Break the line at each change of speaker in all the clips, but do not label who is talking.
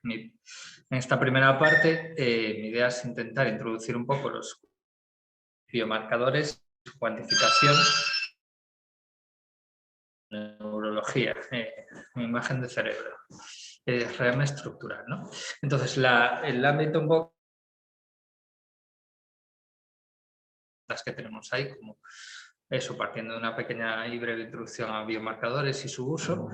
en esta primera parte mi idea es intentar introducir un poco los biomarcadores, su cuantificación, neurología, imagen de cerebro, RAM estructural, ¿no? Entonces, el ámbito un poco que tenemos ahí, como eso, partiendo de una pequeña y breve introducción a biomarcadores y su uso,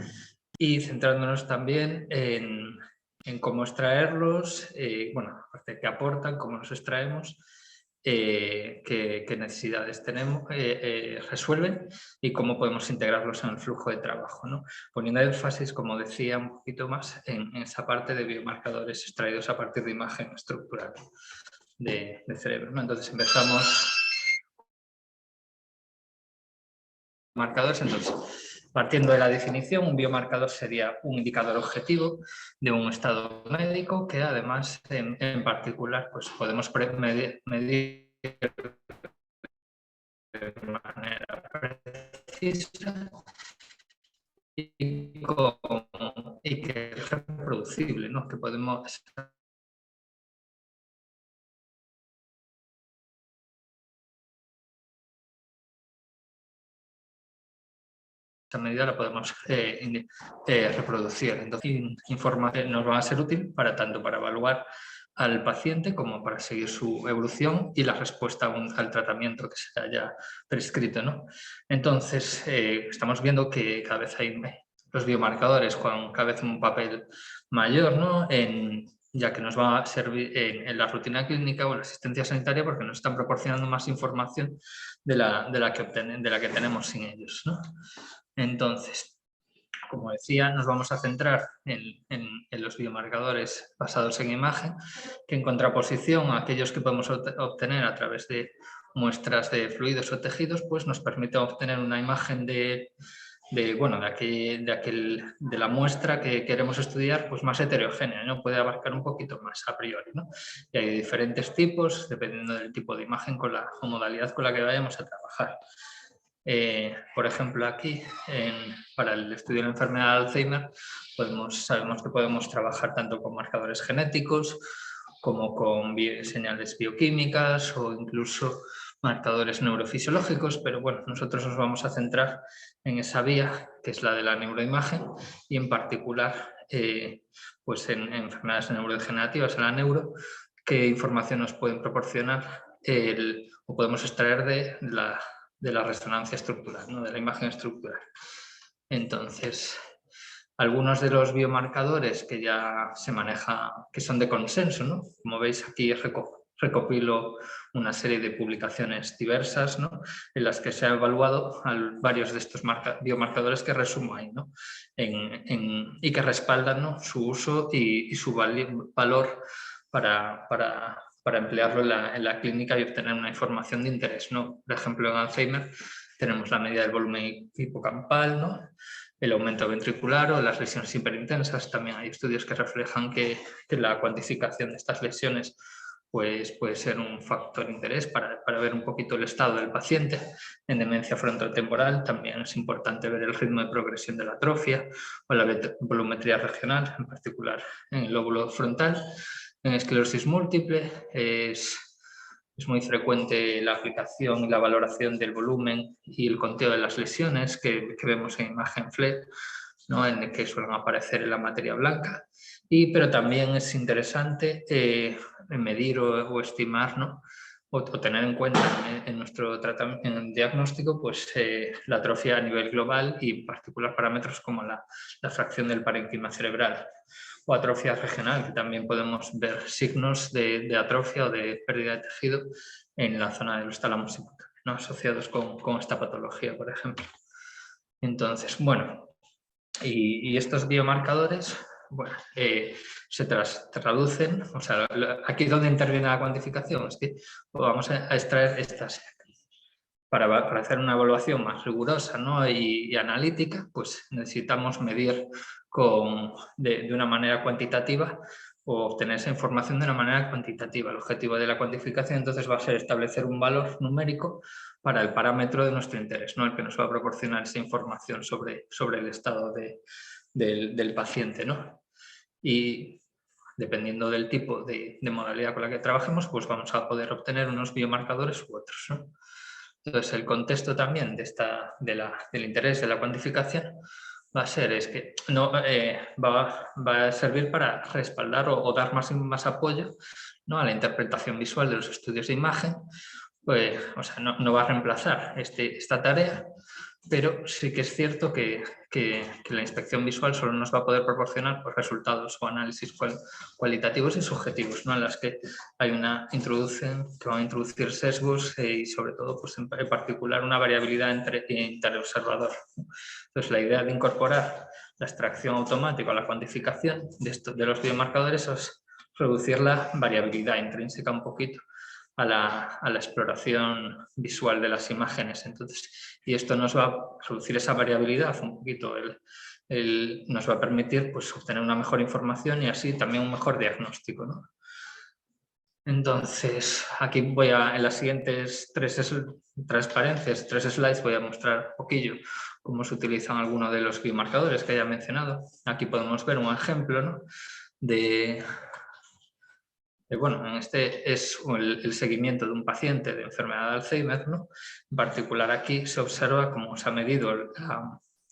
y centrándonos también en cómo extraerlos, bueno, aparte de qué aportan, cómo los extraemos, qué necesidades tenemos, resuelven y cómo podemos integrarlos en el flujo de trabajo, ¿no? Poniendo énfasis, como decía, un poquito más en esa parte de biomarcadores extraídos a partir de imagen estructural de cerebro, ¿no? Entonces empezamos marcadores. Entonces, partiendo de la definición, un biomarcador sería un indicador objetivo de un estado médico que además, en particular, pues podemos medir de manera precisa y que es reproducible, ¿no? Que podemos esa medida la podemos reproducir. Entonces, información nos va a ser útil para tanto para evaluar al paciente como para seguir su evolución y la respuesta al tratamiento que se haya prescrito, ¿no? Entonces, estamos viendo que cada vez hay los biomarcadores con cada vez un papel mayor, ¿no? Ya que nos va a servir en la rutina clínica o en la asistencia sanitaria porque nos están proporcionando más información de la que tenemos sin ellos, ¿no? Entonces, como decía, nos vamos a centrar en los biomarcadores basados en imagen, que en contraposición a aquellos que podemos obtener a través de muestras de fluidos o tejidos, pues nos permite obtener una imagen de la muestra que queremos estudiar, pues más heterogénea, ¿no? Puede abarcar un poquito más a priori, ¿no? Y hay diferentes tipos, dependiendo del tipo de imagen o modalidad con la que vayamos a trabajar. Por ejemplo, aquí, para el estudio de la enfermedad de Alzheimer, sabemos que podemos trabajar tanto con marcadores genéticos como con señales bioquímicas o incluso marcadores neurofisiológicos, pero bueno, nosotros nos vamos a centrar en esa vía, que es la de la neuroimagen, y en particular pues en enfermedades neurodegenerativas, en la neuro, qué información nos pueden proporcionar o podemos extraer de la resonancia estructural, ¿no? De la imagen estructural. Entonces, algunos de los biomarcadores que ya se maneja, que son de consenso, ¿no? Como veis aquí recopilo una serie de publicaciones diversas, ¿no? En las que se ha evaluado varios de estos biomarcadores que resumo ahí, ¿no? Y que respaldan, ¿no? Su uso y su valor para emplearlo en la clínica y obtener una información de interés, ¿no? Por ejemplo, en Alzheimer tenemos la medida del volumen hipocampal, ¿no? El aumento ventricular o las lesiones hiperintensas. También hay estudios que reflejan que la cuantificación de estas lesiones pues, puede ser un factor de interés para ver un poquito el estado del paciente. En demencia frontotemporal también es importante ver el ritmo de progresión de la atrofia o la volumetría regional, en particular en el lóbulo frontal. En esclerosis múltiple es muy frecuente la aplicación y la valoración del volumen y el conteo de las lesiones que vemos en imagen FLET, ¿no? En el que suelen aparecer en la materia blanca. Pero también es interesante medir o estimar, ¿no? O tener en cuenta en nuestro tratamiento, en el diagnóstico, pues la atrofia a nivel global y en particular parámetros como la fracción del parénquima cerebral o atrofia regional, que también podemos ver signos de atrofia o de pérdida de tejido en la zona de los tálamos hipotálamos, ¿no? Asociados con esta patología, por ejemplo. Entonces, bueno, y estos biomarcadores, bueno, se traducen, o sea, aquí donde interviene la cuantificación, es que vamos a extraer estas. Para hacer una evaluación más rigurosa, ¿no? y analítica, pues necesitamos medir de una manera cuantitativa o obtener esa información de una manera cuantitativa. El objetivo de la cuantificación entonces va a ser establecer un valor numérico para el parámetro de nuestro interés, ¿no? El que nos va a proporcionar esa información sobre el estado del paciente, ¿no? Y dependiendo del tipo de modalidad con la que trabajemos, pues vamos a poder obtener unos biomarcadores u otros, ¿no? Entonces, el contexto también del interés de la cuantificación va a ser es que no, va a servir para respaldar o dar más apoyo, ¿no?, a la interpretación visual de los estudios de imagen. Pues, o sea, no va a reemplazar esta tarea, pero sí que es cierto que la inspección visual solo nos va a poder proporcionar, pues, resultados o análisis cualitativos y subjetivos, ¿no?, en las que que van a introducir sesgos y sobre todo, pues, en particular una variabilidad entre observador. Entonces, la idea de incorporar la extracción automática o la cuantificación de los biomarcadores es reducir la variabilidad intrínseca un poquito a la exploración visual de las imágenes. Entonces, y esto nos va a reducir esa variabilidad un poquito, nos va a permitir, pues, obtener una mejor información y así también un mejor diagnóstico, ¿no? Entonces, aquí en las siguientes tres slides voy a mostrar un poquillo cómo se utilizan algunos de los biomarcadores que haya mencionado. Aquí podemos ver un ejemplo, ¿no?, bueno, este es el seguimiento de un paciente de enfermedad de Alzheimer, ¿no? En particular, aquí se observa cómo se ha medido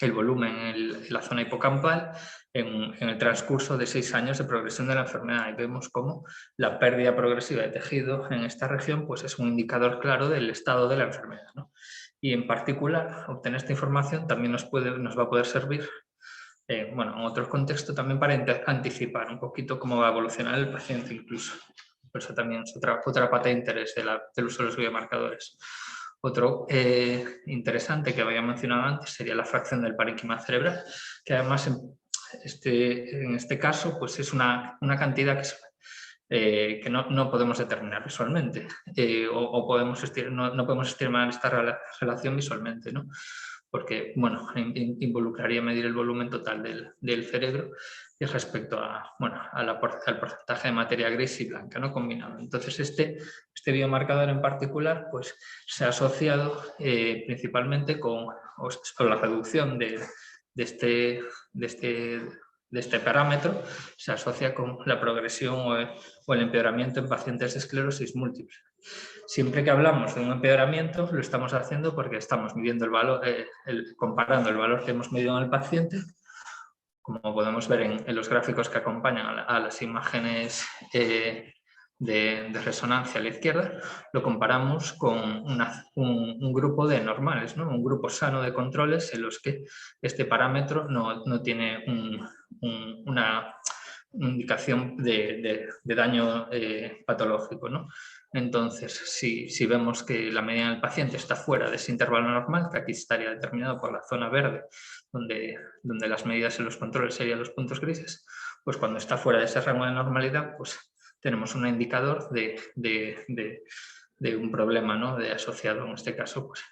el volumen en la zona hipocampal en el transcurso de 6 años de progresión de la enfermedad, y vemos cómo la pérdida progresiva de tejido en esta región, pues, es un indicador claro del estado de la enfermedad, ¿no? Y en particular, obtener esta información también nos va a poder servir, bueno, en otros contextos también para anticipar un poquito cómo va a evolucionar el paciente incluso. Por eso también es otra pata de interés del uso de los biomarcadores. Otro interesante que había mencionado antes sería la fracción del parénquima cerebral, que además en este caso, pues, es una cantidad que no podemos determinar visualmente, o no podemos estimar esta relación visualmente, ¿no? Porque, bueno, involucraría medir el volumen total del cerebro y respecto al porcentaje de materia gris y blanca, ¿no?, combinado. Entonces, este biomarcador en particular, pues, se ha asociado principalmente con la reducción de este parámetro, se asocia con la progresión o el empeoramiento en pacientes de esclerosis múltiple. Siempre que hablamos de un empeoramiento, lo estamos haciendo porque estamos midiendo el valor, comparando el valor que hemos medido en el paciente, como podemos ver en los gráficos que acompañan a las imágenes de resonancia a la izquierda, lo comparamos con un grupo de normales, ¿no?, un grupo sano de controles en los que este parámetro no tiene una indicación de daño patológico, ¿no? Entonces, si vemos que la medida del paciente está fuera de ese intervalo normal, que aquí estaría determinado por la zona verde, donde las medidas en los controles serían los puntos grises, pues cuando está fuera de ese rango de normalidad, pues tenemos un indicador de un problema, ¿no?, asociado en este caso, pues,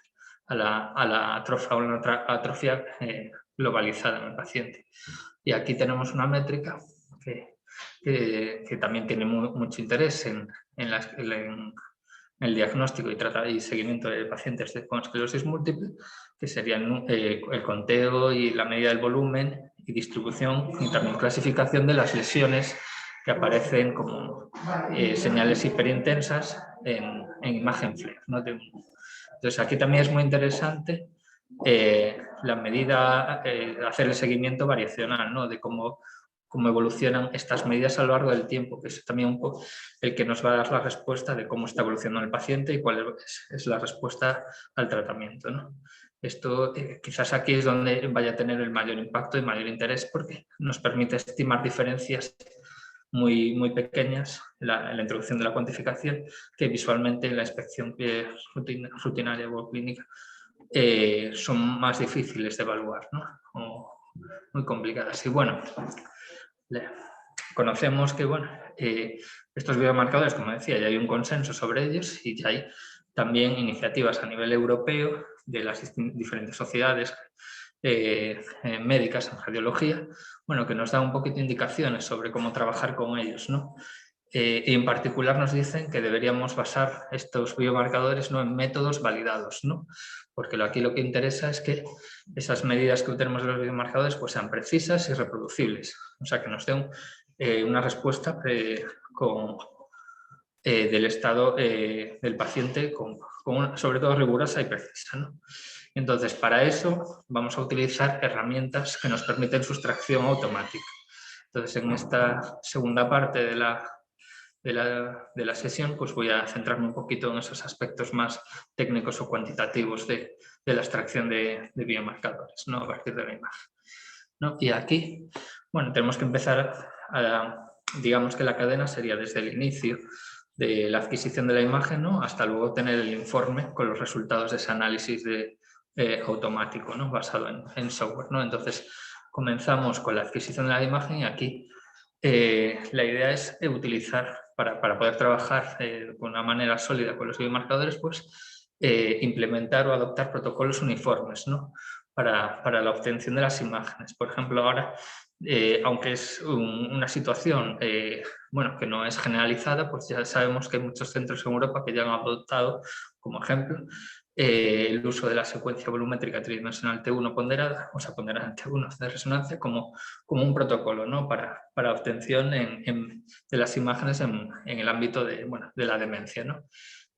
a la atrofia globalizada en el paciente. Y aquí tenemos una métrica que también tiene mucho interés en el diagnóstico y seguimiento de pacientes con esclerosis múltiple, que serían el conteo y la medida del volumen y distribución y también clasificación de las lesiones que aparecen como señales hiperintensas en imagen FLAIR, ¿no? Entonces, aquí también es muy interesante la medida, hacer el seguimiento variacional, ¿no?, de cómo evolucionan estas medidas a lo largo del tiempo, que es también un poco el que nos va a dar la respuesta de cómo está evolucionando el paciente y cuál es la respuesta al tratamiento, ¿no? Esto quizás aquí es donde vaya a tener el mayor impacto y mayor interés, porque nos permite estimar diferencias muy, muy pequeñas en la introducción de la cuantificación, que visualmente en la inspección rutinaria o clínica son más difíciles de evaluar, ¿no?, o muy complicadas. Y bueno, conocemos que, bueno, estos biomarcadores, como decía, ya hay un consenso sobre ellos y ya hay también iniciativas a nivel europeo de las diferentes sociedades médicas en radiología, bueno, que nos dan un poquito de indicaciones sobre cómo trabajar con ellos, ¿no? Y en particular nos dicen que deberíamos basar estos biomarcadores, ¿no?, en métodos validados, ¿no?, porque aquí lo que interesa es que esas medidas que obtenemos de los biomarcadores, pues, sean precisas y reproducibles, o sea, que nos den una respuesta del estado del paciente sobre todo rigurosa y precisa, ¿no? Entonces, para eso vamos a utilizar herramientas que nos permiten sustracción automática. Entonces, en esta segunda parte de la sesión, pues voy a centrarme un poquito en esos aspectos más técnicos o cuantitativos de la extracción de biomarcadores, ¿no? A partir de la imagen, ¿no? Y aquí, bueno, tenemos que empezar digamos que la cadena sería desde el inicio de la adquisición de la imagen, ¿no? Hasta luego tener el informe con los resultados de ese análisis automático, ¿no? Basado en software, ¿no? Entonces, comenzamos con la adquisición de la imagen y aquí la idea es utilizar, para poder trabajar de una manera sólida con los biomarcadores, pues implementar o adoptar protocolos uniformes, ¿no? Para la obtención de las imágenes. Por ejemplo, ahora, aunque es una situación bueno, que no es generalizada, pues ya sabemos que hay muchos centros en Europa que ya han adoptado, como ejemplo, el uso de la secuencia volumétrica tridimensional T1 ponderada, o sea, ponderada T1 de resonancia, como un protocolo, ¿no? para obtención de las imágenes en el ámbito de la demencia, ¿no?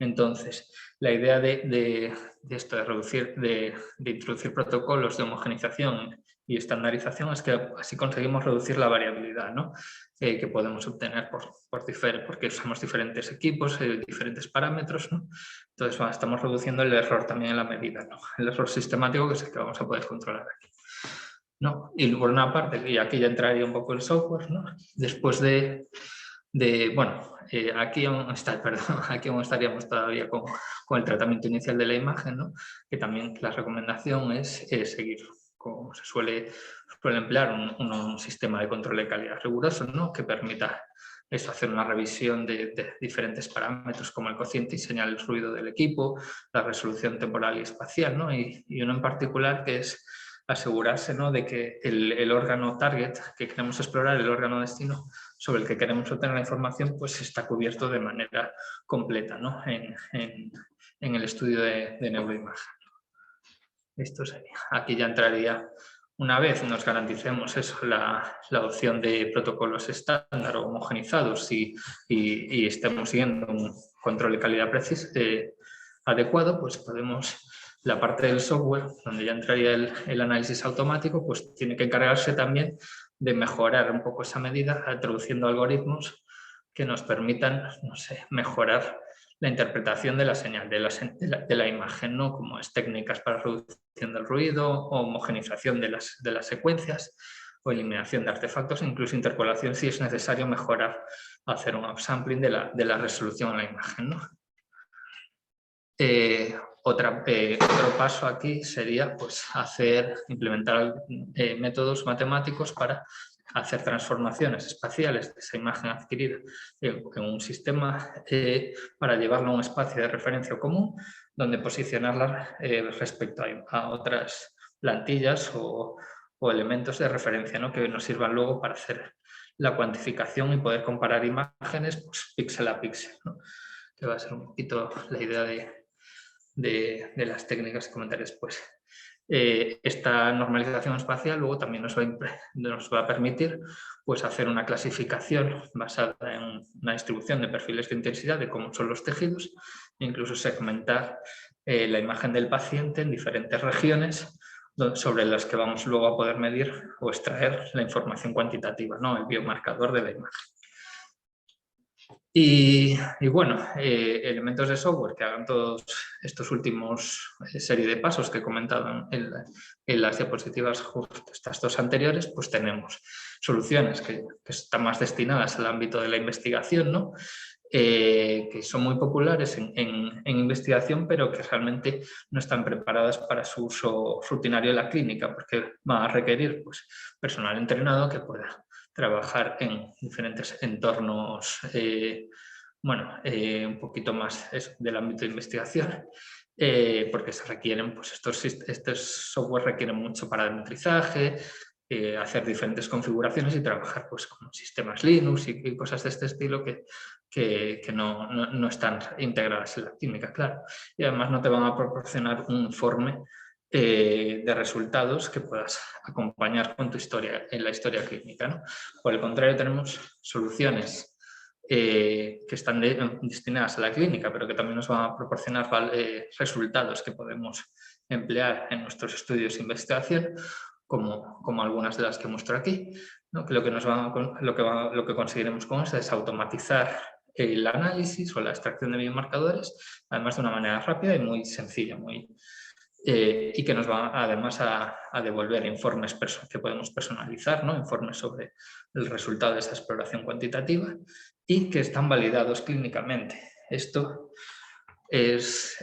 Entonces, la idea de esto, de introducir protocolos de homogenización y estandarización, es que así conseguimos reducir la variabilidad, ¿no? Que podemos obtener porque usamos diferentes equipos, diferentes parámetros, ¿no? Entonces estamos reduciendo el error también en la medida, ¿no? El error sistemático, que es el que vamos a poder controlar aquí, ¿no? Y por una parte, y aquí ya entraría un poco el software, ¿no? Después bueno, aquí aún estaríamos todavía con el tratamiento inicial de la imagen, ¿no? Que también la recomendación es seguir, como se suele emplear, un sistema de control de calidad riguroso, ¿no? Que permita eso, hacer una revisión de diferentes parámetros como el cociente y señal el ruido del equipo, la resolución temporal y espacial, ¿no? Y uno en particular que es asegurarse, ¿no? De que el órgano target que queremos explorar, el órgano destino sobre el que queremos obtener la información, pues está cubierto de manera completa, ¿no? en el estudio de neuroimagen. Esto sería. Aquí ya entraría, una vez nos garanticemos eso, la adopción de protocolos estándar o homogenizados y estemos siguiendo un control de calidad adecuado, pues podemos, la parte del software, donde ya entraría el análisis automático, pues tiene que encargarse también de mejorar un poco esa medida, introduciendo algoritmos que nos permitan, no sé, mejorar la interpretación de la señal, de la imagen, ¿no? Como es técnicas para reducción del ruido, homogenización de las secuencias o eliminación de artefactos, incluso interpolación si es necesario mejorar, hacer un upsampling de la resolución en la imagen, ¿no? Otro paso aquí sería pues, implementar métodos matemáticos para hacer transformaciones espaciales de esa imagen adquirida en un sistema para llevarla a un espacio de referencia común donde posicionarla respecto a otras plantillas o elementos de referencia, ¿no? Que nos sirvan luego para hacer la cuantificación y poder comparar imágenes pues, píxel a píxel, ¿no? Que va a ser un poquito la idea de las técnicas que comentaré después. Esta normalización espacial luego también nos va a permitir pues, hacer una clasificación basada en una distribución de perfiles de intensidad de cómo son los tejidos, e incluso segmentar la imagen del paciente en diferentes regiones sobre las que vamos luego a poder medir o extraer la información cuantitativa, ¿no? El biomarcador de la imagen. Y bueno, elementos de software que hagan todos estos últimos serie de pasos que he comentado en las diapositivas justo estas dos anteriores, pues tenemos soluciones que están más destinadas al ámbito de la investigación, ¿no? Que son muy populares en investigación, pero que realmente no están preparadas para su uso rutinario en la clínica, porque va a requerir pues, personal entrenado que pueda trabajar en diferentes entornos, un poquito más del ámbito de investigación, porque se requieren, pues estos software requieren mucho parametrizaje, hacer diferentes configuraciones y trabajar pues, con sistemas Linux y cosas de este estilo que no están integradas en la clínica, claro. Y además no te van a proporcionar un informe de resultados que puedas acompañar con tu historia, en la historia clínica, ¿no? Por el contrario, tenemos soluciones que están destinadas a la clínica, pero que también nos van a proporcionar resultados que podemos emplear en nuestros estudios de investigación, como algunas de las que muestro aquí, ¿no? Que lo que conseguiremos con esto es automatizar el análisis o la extracción de biomarcadores, además de una manera rápida y muy sencilla, y que nos va además a devolver informes que podemos personalizar, ¿no? Informes sobre el resultado de esa exploración cuantitativa y que están validados clínicamente. Esto es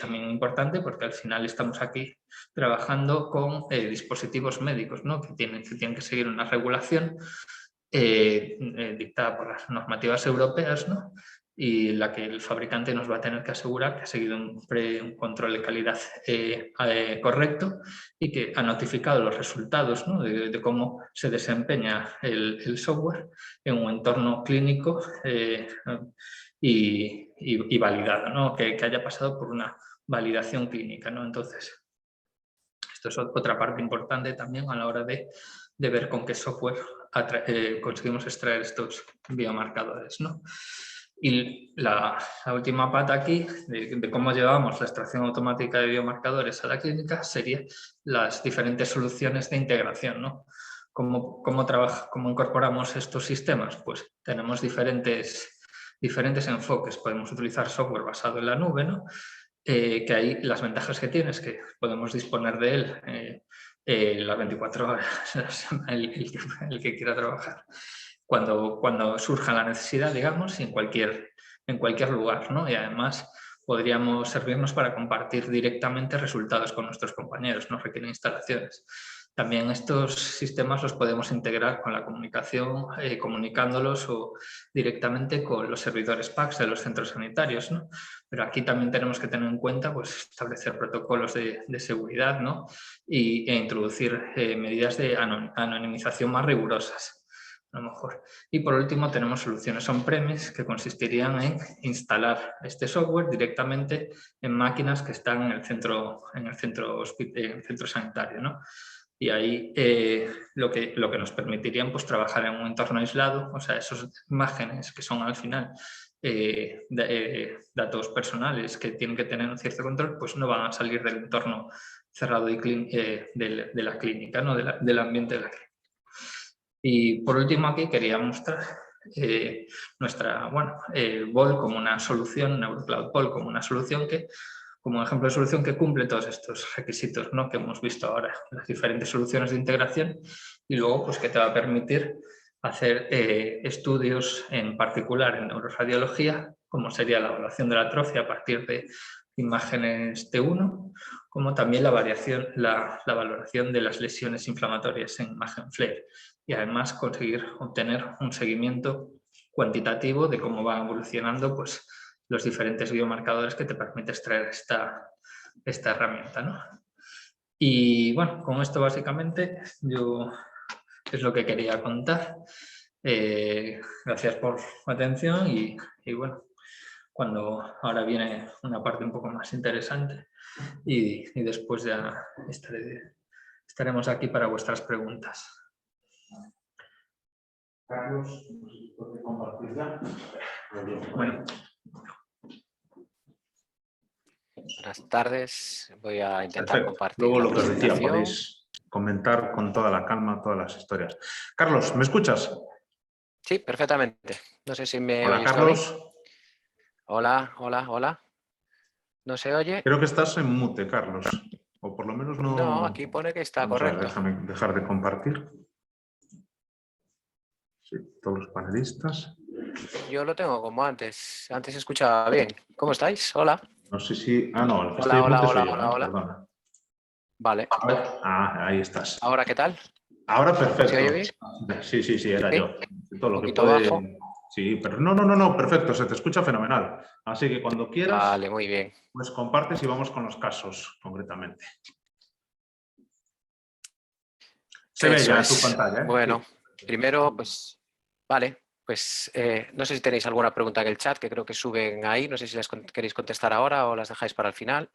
también importante porque al final estamos aquí trabajando con dispositivos médicos, ¿no? que tienen que seguir una regulación dictada por las normativas europeas, ¿no? Y la que el fabricante nos va a tener que asegurar que ha seguido un control de calidad correcto y que ha notificado los resultados, ¿no? de cómo se desempeña el software en un entorno clínico y validado, ¿no? que haya pasado por una validación clínica, ¿no? Entonces, esto es otra parte importante también a la hora de ver con qué software conseguimos extraer estos biomarcadores, ¿no? Y la última pata aquí de cómo llevamos la extracción automática de biomarcadores a la clínica sería las diferentes soluciones de integración, ¿no? ¿Cómo incorporamos estos sistemas? Pues tenemos diferentes enfoques. Podemos utilizar software basado en la nube, ¿no? Que ahí las ventajas que tiene es que podemos disponer de él las 24 horas, el que quiera trabajar, cuando surja la necesidad, digamos, y en cualquier lugar, ¿no? Y además podríamos servirnos para compartir directamente resultados con nuestros compañeros, no requieren instalaciones. También estos sistemas los podemos integrar con la comunicación, comunicándolos o directamente con los servidores PACS de los centros sanitarios, ¿no? Pero aquí también tenemos que tener en cuenta pues, establecer protocolos de seguridad, ¿no? e introducir medidas de anonimización más rigurosas, a lo mejor. Y por último tenemos soluciones on-premise que consistirían en instalar este software directamente en máquinas que están en el centro sanitario, ¿no? Y ahí lo que nos permitirían pues, trabajar en un entorno aislado, o sea, esas imágenes que son al final datos personales que tienen que tener un cierto control, pues no van a salir del entorno cerrado y de la clínica, ¿no? del ambiente de la clínica. Y por último aquí quería mostrar nuestra BOL como una solución, NeuroCloud BOL como una solución como ejemplo de solución que cumple todos estos requisitos, ¿no? que hemos visto ahora, las diferentes soluciones de integración, y luego pues, que te va a permitir hacer estudios en particular en neuroradiología, como sería la evaluación de la atrofia a partir de imágenes T1, como también la valoración de las lesiones inflamatorias en imagen FLAIR, y además conseguir obtener un seguimiento cuantitativo de cómo va evolucionando pues, los diferentes biomarcadores que te permite extraer esta herramienta, ¿no? Y bueno, con esto básicamente yo es lo que quería contar. Gracias por su atención y bueno, ahora viene una parte un poco más interesante y después ya estaremos aquí para vuestras preguntas.
Carlos, ¿puede compartir ya?
Bueno.
Buenas tardes, voy a intentar compartir.
Luego
la
lo que os decía,
presentación.
podéis comentar con toda la calma todas las historias. Carlos, ¿me escuchas?
Sí, perfectamente. No sé si me
Hola,
oyes
Carlos.
todavía. Hola, hola, hola. ¿No se oye?
Creo que estás en mute, Carlos. O por lo menos no...
No, aquí pone que está
Vamos a ver,
correcto.
déjame dejar de compartir. Sí, todos los panelistas.
Yo lo tengo como antes. Antes escuchaba bien. ¿Cómo estáis? Hola.
No sé si... Ah, no, el que estoy
Hola,
en mute
hola,
soy
hola,
yo,
hola, hola.
perdona.
Vale.
Ahí estás.
¿Ahora qué tal?
Ahora perfecto.
¿Se oye bien?
Sí, era
¿Sí?
yo. Todo
Un
lo que
poquito
puede...
bajo.
Sí, pero no, perfecto, se te escucha fenomenal. Así que cuando quieras,
Vale, muy bien.
pues compartes y vamos con los casos, concretamente. Se ve
Eso
ya en tu
es.
pantalla, ¿eh?
Bueno,
Sí.
primero, pues, vale. Pues no sé si tenéis alguna pregunta en el chat, que creo que suben ahí. No sé si las queréis contestar ahora o las dejáis para el final.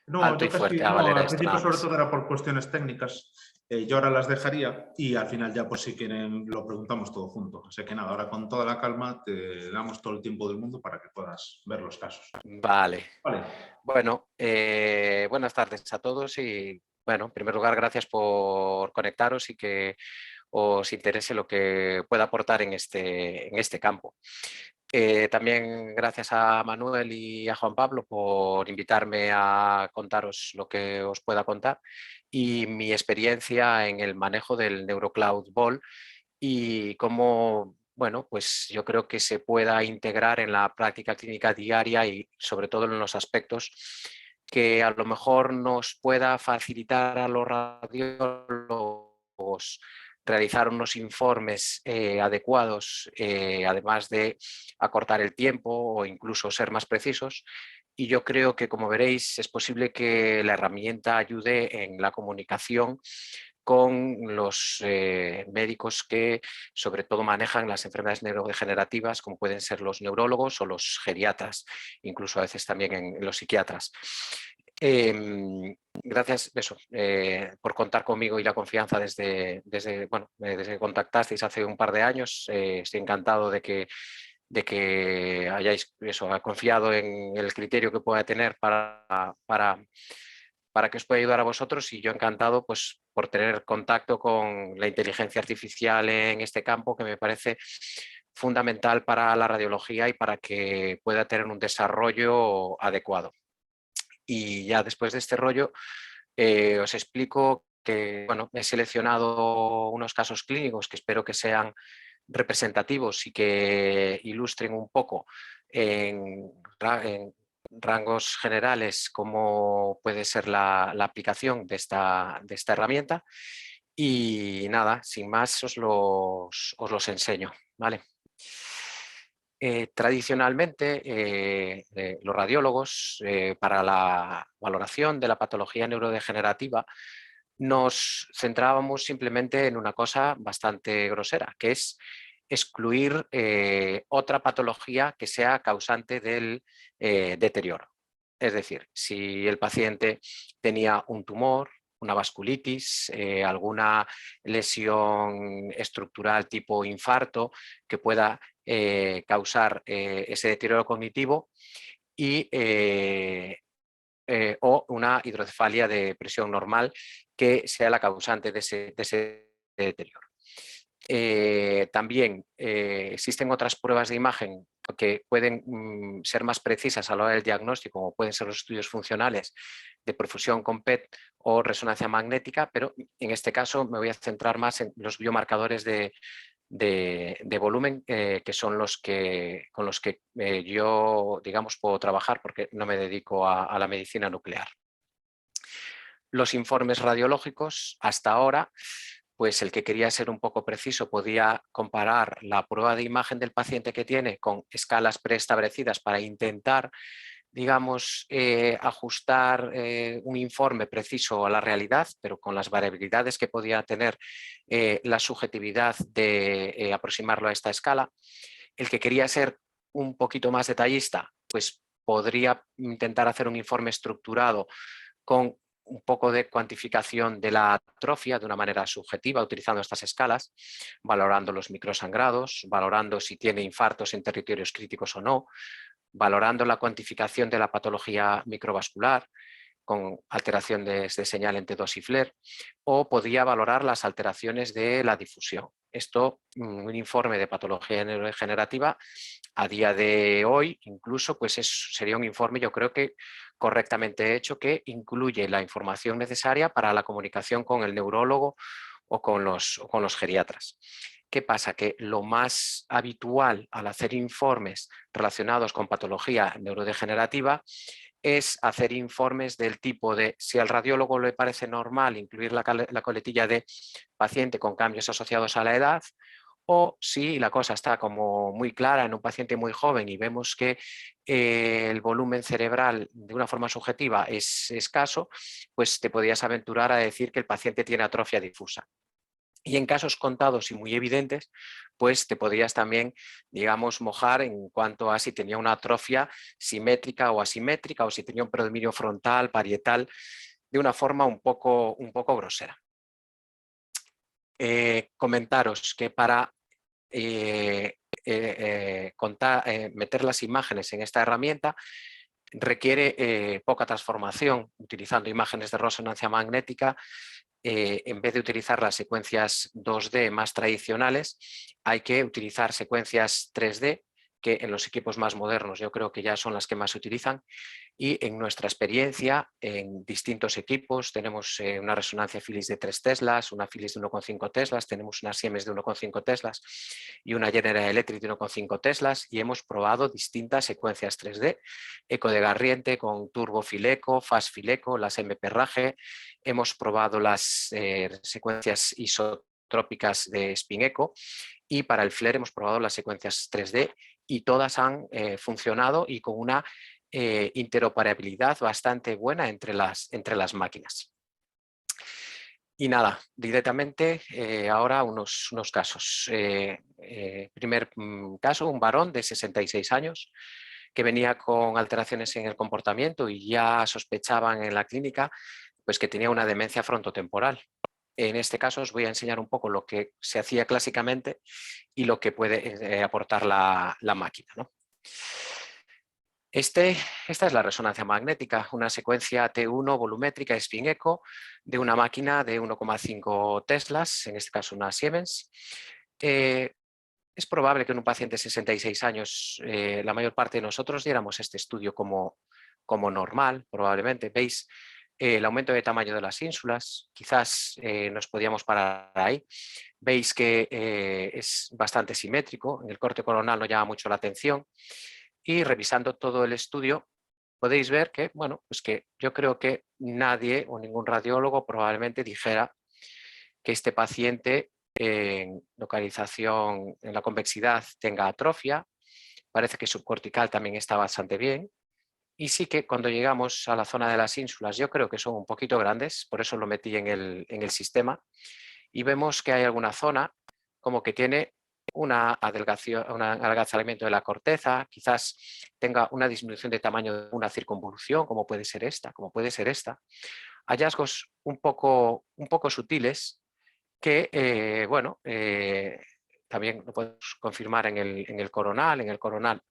No,
alto
yo
y
casi,
fuerte. Ah, vale,
no,
era
al
esto
principio
nada
sobre
más.
todo era por cuestiones técnicas. Yo ahora las dejaría y al final ya pues si quieren lo preguntamos todo junto. Así que nada, ahora con toda la calma te damos todo el tiempo del mundo para que puedas ver los casos.
Vale.
Vale.
Bueno, buenas tardes a todos y bueno, en primer lugar, gracias por conectaros y que os interese lo que pueda aportar en este campo. También gracias a Manuel y a Juan Pablo por invitarme a contaros lo que os pueda contar y mi experiencia en el manejo del NeuroCloud Ball y cómo, bueno, pues yo creo que se pueda integrar en la práctica clínica diaria y sobre todo en los aspectos que a lo mejor nos pueda facilitar a los radiólogos realizar unos informes adecuados, además de acortar el tiempo o incluso ser más precisos. Y yo creo que, como veréis, es posible que la herramienta ayude en la comunicación con los médicos que sobre todo manejan las enfermedades neurodegenerativas, como pueden ser los neurólogos o los geriatras, incluso a veces también en los psiquiatras. Gracias por contar conmigo y la confianza desde que contactasteis hace un par de años. Estoy encantado de que hayáis confiado en el criterio que pueda tener para que os pueda ayudar a vosotros y yo encantado pues, por tener contacto con la inteligencia artificial en este campo que me parece fundamental para la radiología y para que pueda tener un desarrollo adecuado. Y ya después de este rollo os explico que bueno, he seleccionado unos casos clínicos que espero que sean representativos y que ilustren un poco en rangos generales cómo puede ser la aplicación de esta herramienta. Y nada, sin más os los enseño, ¿vale? Tradicionalmente, los radiólogos, para la valoración de la patología neurodegenerativa, nos centrábamos simplemente en una cosa bastante grosera, que es excluir otra patología que sea causante del deterioro. Es decir, si el paciente tenía un tumor, una vasculitis, alguna lesión estructural tipo infarto que pueda causar ese deterioro cognitivo y, o una hidrocefalia de presión normal que sea la causante de ese deterioro. También existen otras pruebas de imagen que pueden ser más precisas a la hora del diagnóstico, como pueden ser los estudios funcionales de perfusión con PET o resonancia magnética, pero en este caso me voy a centrar más en los biomarcadores de volumen, que son con los que yo, digamos, puedo trabajar porque no me dedico a la medicina nuclear. Los informes radiológicos, hasta ahora, pues el que quería ser un poco preciso podía comparar la prueba de imagen del paciente que tiene con escalas preestablecidas para intentar, digamos, ajustar un informe preciso a la realidad, pero con las variabilidades que podía tener la subjetividad de aproximarlo a esta escala. El que quería ser un poquito más detallista, pues podría intentar hacer un informe estructurado con un poco de cuantificación de la atrofia de una manera subjetiva utilizando estas escalas, valorando los microsangrados, valorando si tiene infartos en territorios críticos o no, valorando la cuantificación de la patología microvascular con alteración de señal en T2 y FLAIR, o podía valorar las alteraciones de la difusión. Esto, un informe de patología neurodegenerativa, a día de hoy, incluso, pues sería un informe, yo creo que correctamente hecho, que incluye la información necesaria para la comunicación con el neurólogo o con los geriatras. ¿Qué pasa? Que lo más habitual al hacer informes relacionados con patología neurodegenerativa es hacer informes del tipo de si al radiólogo le parece normal incluir la coletilla de paciente con cambios asociados a la edad, o si la cosa está como muy clara en un paciente muy joven y vemos que el volumen cerebral de una forma subjetiva es escaso, pues te podrías aventurar a decir que el paciente tiene atrofia difusa. Y en casos contados y muy evidentes, pues te podrías también, digamos, mojar en cuanto a si tenía una atrofia simétrica o asimétrica, o si tenía un predominio frontal, parietal, de una forma un poco grosera. Comentaros que para meter las imágenes en esta herramienta requiere poca transformación, utilizando imágenes de resonancia magnética. En vez de utilizar las secuencias 2D más tradicionales, hay que utilizar secuencias 3D, que en los equipos más modernos yo creo que ya son las que más se utilizan, y en nuestra experiencia en distintos equipos tenemos una resonancia Philips de 3 teslas, una Philips de 1,5 teslas, tenemos una Siemens de 1,5 teslas y una General Electric de 1,5 teslas, y hemos probado distintas secuencias 3D, eco de Garriente con turbo Fileco, fast Fileco, las MP-RAGE, hemos probado las secuencias isotrópicas de SpinEco, y para el FLIR hemos probado las secuencias 3D y todas han funcionado y con una interoperabilidad bastante buena entre las máquinas. Y nada, directamente ahora unos casos. Primer caso, un varón de 66 años que venía con alteraciones en el comportamiento y ya sospechaban en la clínica pues que tenía una demencia frontotemporal. En este caso os voy a enseñar un poco lo que se hacía clásicamente y lo que puede aportar la máquina, ¿no? Esta es la resonancia magnética, una secuencia T1 volumétrica SpinEco de una máquina de 1,5 teslas, en este caso una Siemens. Es probable que en un paciente de 66 años la mayor parte de nosotros diéramos este estudio como normal, probablemente. Veis el aumento de tamaño de las ínsulas, quizás nos podíamos parar ahí. Veis que es bastante simétrico, en el corte coronal no llama mucho la atención, y revisando todo el estudio podéis ver que, bueno, pues que yo creo que nadie o ningún radiólogo probablemente dijera que este paciente en localización en la convexidad tenga atrofia. Parece que subcortical también está bastante bien. Y sí que cuando llegamos a la zona de las ínsulas, yo creo que son un poquito grandes, por eso lo metí en el sistema, y vemos que hay alguna zona como que tiene un adelgazamiento de la corteza, quizás tenga una disminución de tamaño de una circunvolución, como puede ser esta, como puede ser esta. Hallazgos un poco sutiles que, bueno, también lo podemos confirmar en el coronal. En el coronal,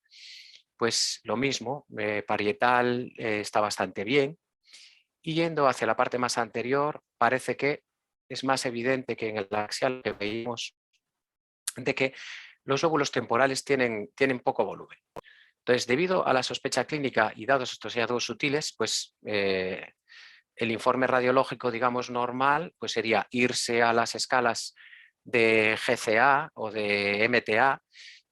pues lo mismo, parietal está bastante bien. Y yendo hacia la parte más anterior, parece que es más evidente que en el axial que veíamos de que los lóbulos temporales tienen poco volumen. Entonces, debido a la sospecha clínica y dados estos hallazgos sutiles, pues el informe radiológico, digamos, normal, pues sería irse a las escalas de GCA o de MTA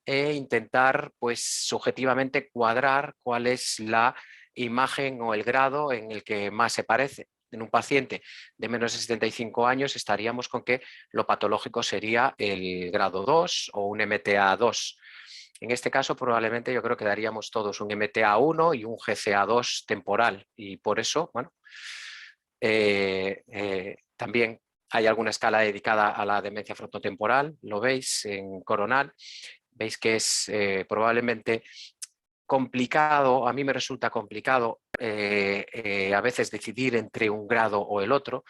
e intentar, pues, subjetivamente cuadrar cuál es la imagen o el grado en el que más se parece. En un paciente de menos de 75 años estaríamos con que lo patológico sería el grado 2 o un MTA 2. En este caso probablemente yo creo que daríamos todos un MTA 1 y un GCA 2 temporal, y por eso, bueno, también hay alguna escala dedicada a la demencia frontotemporal, lo veis en coronal, veis que es probablemente complicado, a mí me resulta complicado a veces decidir entre un grado o el otro,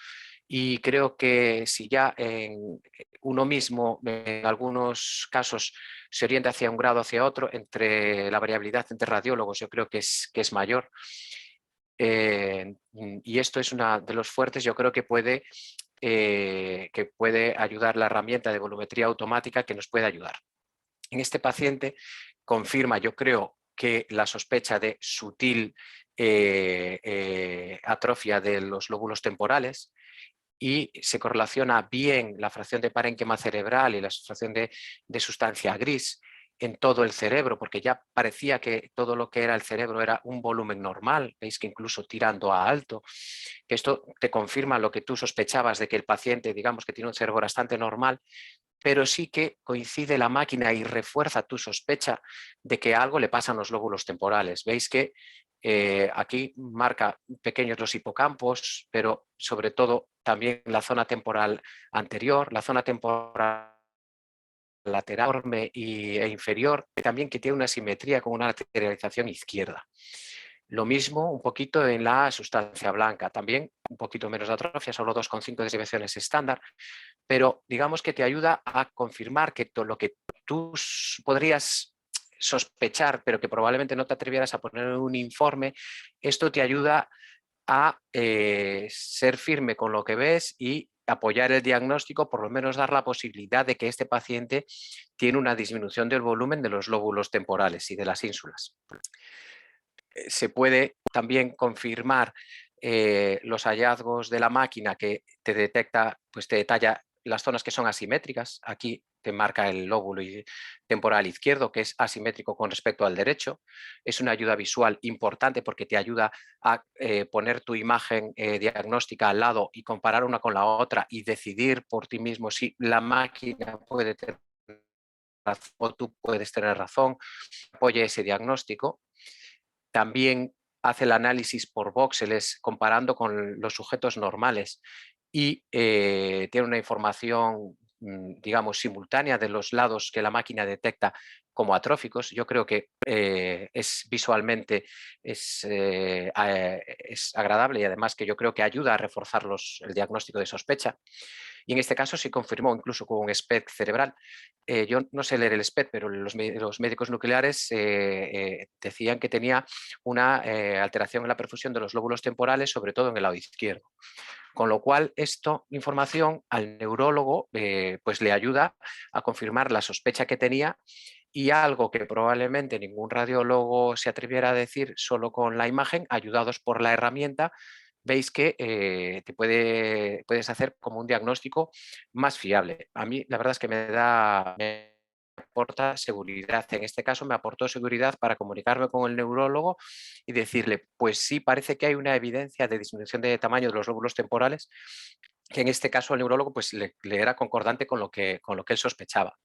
y creo que si ya en uno mismo en algunos casos se orienta hacia un grado o hacia otro, entre la variabilidad entre radiólogos yo creo que es mayor. Y esto es uno de los fuertes, yo creo que puede ayudar la herramienta de volumetría automática, que nos puede ayudar. En este paciente confirma, yo creo, que la sospecha de sutil atrofia de los lóbulos temporales, y se correlaciona bien la fracción de parénquima cerebral y la fracción de sustancia gris en todo el cerebro, porque ya parecía que todo lo que era el cerebro era un volumen normal. Veis que incluso tirando a alto, que esto te confirma lo que tú sospechabas de que el paciente, digamos, que tiene un cerebro bastante normal, pero sí que coincide la máquina y refuerza tu sospecha de que algo le pasa en los lóbulos temporales. Veis que Aquí marca pequeños los hipocampos, pero sobre todo también la zona temporal anterior, la zona temporal lateral enorme e inferior, también que tiene una simetría con una lateralización izquierda. Lo mismo un poquito en la sustancia blanca, también un poquito menos de atrofia, solo 2,5 desviaciones estándar, pero digamos que te ayuda a confirmar que todo lo que tú podrías sospechar, pero que probablemente no te atrevieras a poner en un informe, esto te ayuda a ser firme con lo que ves y apoyar el diagnóstico, por lo menos dar la posibilidad de que este paciente tiene una disminución del volumen de los lóbulos temporales y de las ínsulas. Se puede también confirmar los hallazgos de la máquina que te detecta, pues te detalla las zonas que son asimétricas. Aquí te marca el lóbulo temporal izquierdo, que es asimétrico con respecto al derecho. Es una ayuda visual importante porque te ayuda a poner tu imagen diagnóstica al lado y comparar una con la otra y decidir por ti mismo si la máquina puede tener razón o tú puedes tener razón, apoya ese diagnóstico. También hace el análisis por voxeles comparando con los sujetos normales y tiene una información, digamos, simultánea de los lados que la máquina detecta como atróficos. Yo creo que es visualmente es agradable y además que yo creo que ayuda a reforzar el diagnóstico de sospecha. Y en este caso se confirmó incluso con un SPECT cerebral. Yo no sé leer el SPECT, pero los médicos nucleares decían que tenía una alteración en la perfusión de los lóbulos temporales, sobre todo en el lado izquierdo. Con lo cual, esta información al neurólogo pues le ayuda a confirmar la sospecha que tenía y algo que probablemente ningún radiólogo se atreviera a decir solo con la imagen, ayudados por la herramienta, veis que puedes hacer como un diagnóstico más fiable. A mí la verdad es que me aporta seguridad. En este caso me aportó seguridad para comunicarme con el neurólogo y decirle, pues sí, parece que hay una evidencia de disminución de tamaño de los lóbulos temporales, que en este caso al neurólogo pues, le era concordante con lo que él sospechaba.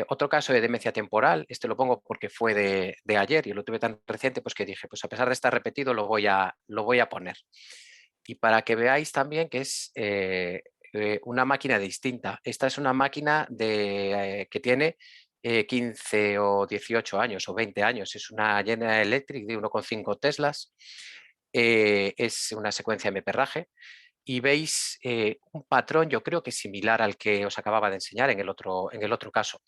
Otro caso de demencia temporal, este lo pongo porque fue de ayer y lo tuve tan reciente, pues que dije, pues a pesar de estar repetido lo voy a poner. Y para que veáis también que es una máquina distinta. Esta es una máquina que tiene 15 o 18 años o 20 años. Es una General Electric de 1,5 teslas. Es una secuencia de perraje. Y veis un patrón, yo creo que similar al que os acababa de enseñar en el otro caso.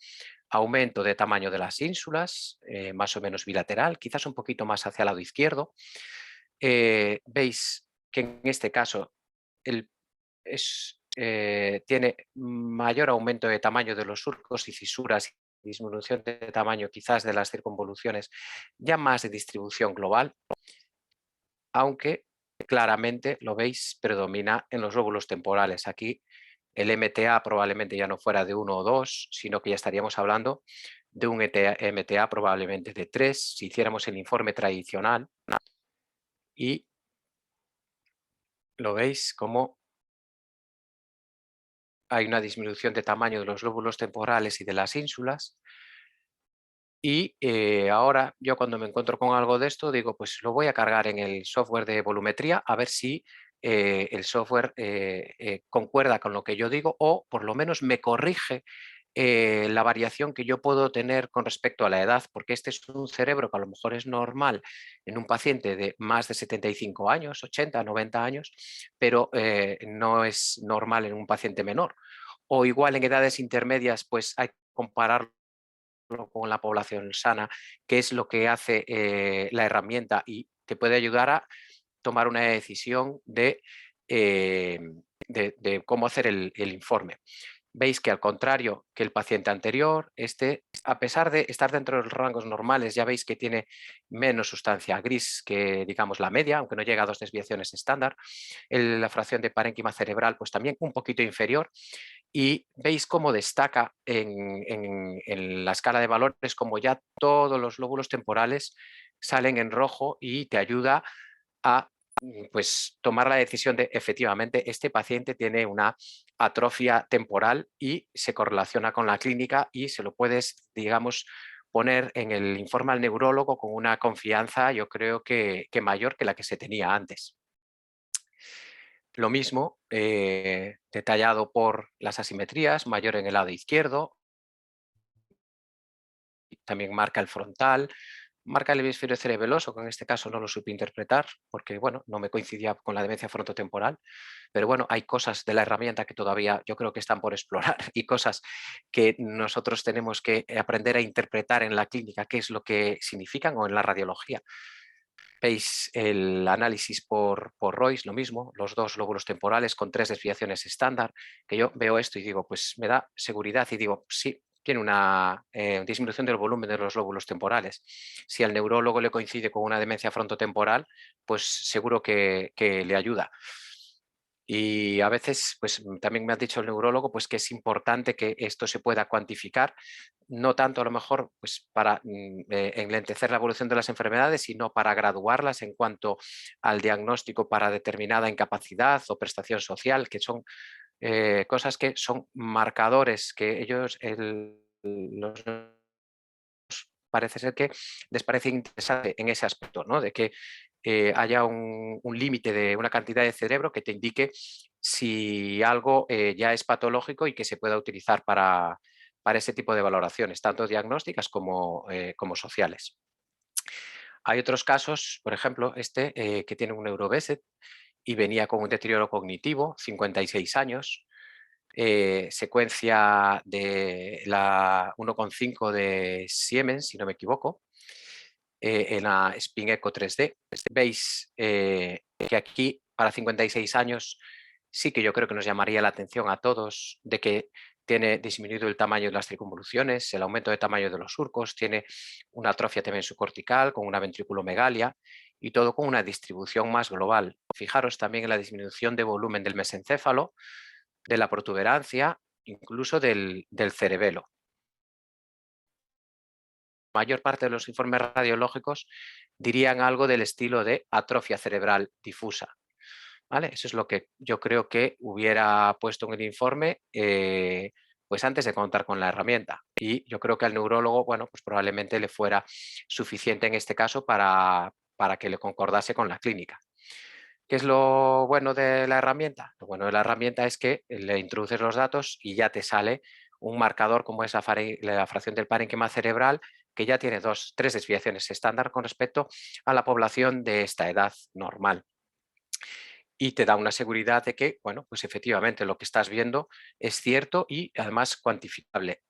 Aumento de tamaño de las ínsulas, más o menos bilateral, quizás un poquito más hacia el lado izquierdo. Veis que en este caso tiene mayor aumento de tamaño de los surcos y fisuras, disminución de tamaño quizás de las circunvoluciones, ya más de distribución global, aunque claramente, lo veis, predomina en los lóbulos temporales. Aquí el MTA probablemente ya no fuera de 1 o 2, sino que ya estaríamos hablando de un MTA probablemente de 3, si hiciéramos el informe tradicional. Y lo veis como hay una disminución de tamaño de los lóbulos temporales y de las ínsulas. Y ahora yo cuando me encuentro con algo de esto digo, pues lo voy a cargar en el software de volumetría a ver si el software concuerda con lo que yo digo o por lo menos me corrige la variación que yo puedo tener con respecto a la edad, porque este es un cerebro que a lo mejor es normal en un paciente de más de 75 años, 80, 90 años, pero no es normal en un paciente menor. O igual en edades intermedias, pues hay que compararlo con la población sana, que es lo que hace la herramienta y te puede ayudar a tomar una decisión de cómo hacer el informe. Veis que al contrario que el paciente anterior, a pesar de estar dentro de los rangos normales, ya veis que tiene menos sustancia gris que, digamos, la media, aunque no llega a 2 desviaciones estándar. La fracción de parénquima cerebral, pues también un poquito inferior. Y veis cómo destaca en la escala de valores, como ya todos los lóbulos temporales salen en rojo y te ayuda a pues tomar la decisión de efectivamente este paciente tiene una atrofia temporal y se correlaciona con la clínica y se lo puedes, digamos, poner en el informe al neurólogo con una confianza, yo creo que mayor que la que se tenía antes. Lo mismo, detallado por las asimetrías, mayor en el lado izquierdo, también marca el frontal, marca el hemisferio cerebeloso, que en este caso no lo supe interpretar, porque bueno, no me coincidía con la demencia frontotemporal, pero bueno, hay cosas de la herramienta que todavía yo creo que están por explorar y cosas que nosotros tenemos que aprender a interpretar en la clínica, qué es lo que significan, o en la radiología. Veis el análisis por Royce, lo mismo, los dos lóbulos temporales con 3 desviaciones estándar, que yo veo esto y digo, pues me da seguridad y digo, sí, tiene una disminución del volumen de los lóbulos temporales. Si al neurólogo le coincide con una demencia frontotemporal, pues seguro que le ayuda. Y a veces, pues también me ha dicho el neurólogo, pues que es importante que esto se pueda cuantificar, no tanto a lo mejor pues para enlentecer la evolución de las enfermedades, sino para graduarlas en cuanto al diagnóstico para determinada incapacidad o prestación social, que son cosas que son marcadores que ellos, los parece ser que les parece interesante en ese aspecto, ¿no? De que haya un límite de una cantidad de cerebro que te indique si algo ya es patológico y que se pueda utilizar para ese tipo de valoraciones, tanto diagnósticas como sociales. Hay otros casos, por ejemplo, que tiene un neurobeset y venía con un deterioro cognitivo, 56 años, secuencia de la 1,5 de Siemens, si no me equivoco, en la Spin Echo 3D. Veis que aquí para 56 años sí que yo creo que nos llamaría la atención a todos de que tiene disminuido el tamaño de las circunvoluciones, el aumento de tamaño de los surcos, tiene una atrofia también subcortical con una ventriculomegalia y todo con una distribución más global. Fijaros también en la disminución de volumen del mesencéfalo, de la protuberancia, incluso del cerebelo. La mayor parte de los informes radiológicos dirían algo del estilo de atrofia cerebral difusa. ¿Vale? Eso es lo que yo creo que hubiera puesto en el informe pues antes de contar con la herramienta. Y yo creo que al neurólogo, bueno, pues probablemente le fuera suficiente en este caso para que le concordase con la clínica. ¿Qué es lo bueno de la herramienta? Lo bueno de la herramienta es que le introduces los datos y ya te sale un marcador como es la fracción del parénquima cerebral, que ya tiene 3 desviaciones estándar con respecto a la población de esta edad normal. Y te da una seguridad de que, bueno, pues efectivamente lo que estás viendo es cierto y además cuantificable,